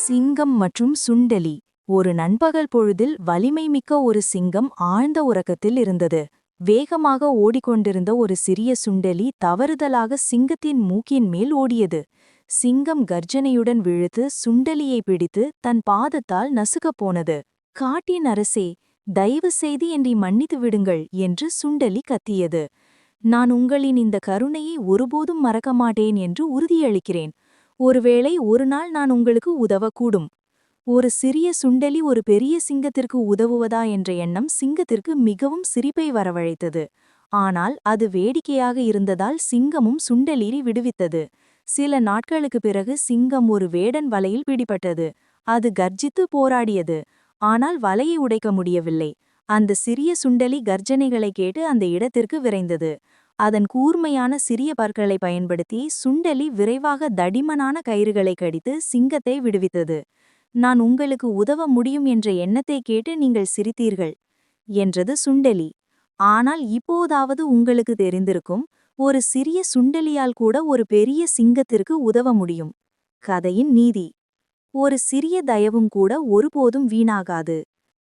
சிங்கம் மற்றும் சுண்டெலி. ஒரு நண்பகல் பொழுதில் வலிமைமிக்க ஒரு சிங்கம் ஆழ்ந்த உறக்கத்தில் இருந்தது. வேகமாக ஓடிக்கொண்டிருந்த ஒரு சிறிய சுண்டெலி தவறுதலாக சிங்கத்தின் மூக்கின் மேல் ஓடியது. சிங்கம் கர்ஜனையுடன் விழுத்து சுண்டெலியை பிடித்து தன் பாதத்தால் நசுக்கப் போனது. காட்டின் அரசே, தயவு செய்து என்னை மன்னித்து விடுங்கள் என்று சுண்டெலி கத்தியது. நான் உங்களின் இந்த கருணையை ஒருபோதும் மறக்க மாட்டேன் என்று உறுதியளிக்கிறேன். ஒருவேளை ஒரு நாள் நான் உங்களுக்கு உதவக்கூடும். ஒரு சிறிய சுண்டெலி ஒரு பெரிய சிங்கத்திற்கு உதவுவதா என்ற எண்ணம் சிங்கத்திற்கு மிகவும் சிரிப்பை வரவழைத்தது. ஆனால் அது வேடிக்கையாக இருந்ததால் சிங்கமும் சுண்டெலியை விடுவித்தது. சில நாட்களுக்கு பிறகு சிங்கம் ஒரு வேடன் வலையில் பிடிபட்டது. அது கர்ஜித்து போராடியது. ஆனால் வலையை உடைக்க முடியவில்லை. அந்த சிறிய சுண்டெலி கர்ஜனைகளை கேட்டு அந்த இடத்திற்கு விரைந்தது. அதன் கூர்மையான சிறிய பற்களை பயன்படுத்தி சுண்டெலி விரைவாக தடிமனான கயிறுகளை கடித்து சிங்கத்தை விடுவித்தது. நான் உங்களுக்கு உதவ முடியும் என்ற எண்ணத்தை கேட்டு நீங்கள் சிரித்தீர்கள் என்றது சுண்டெலி. ஆனால் இப்போதாவது உங்களுக்கு தெரிந்திருக்கும், ஒரு சிறிய சுண்டெலியால் கூட ஒரு பெரிய சிங்கத்திற்கு உதவ முடியும். கதையின் நீதி: ஒரு சிறிய தயவும் கூட ஒருபோதும் வீணாகாது.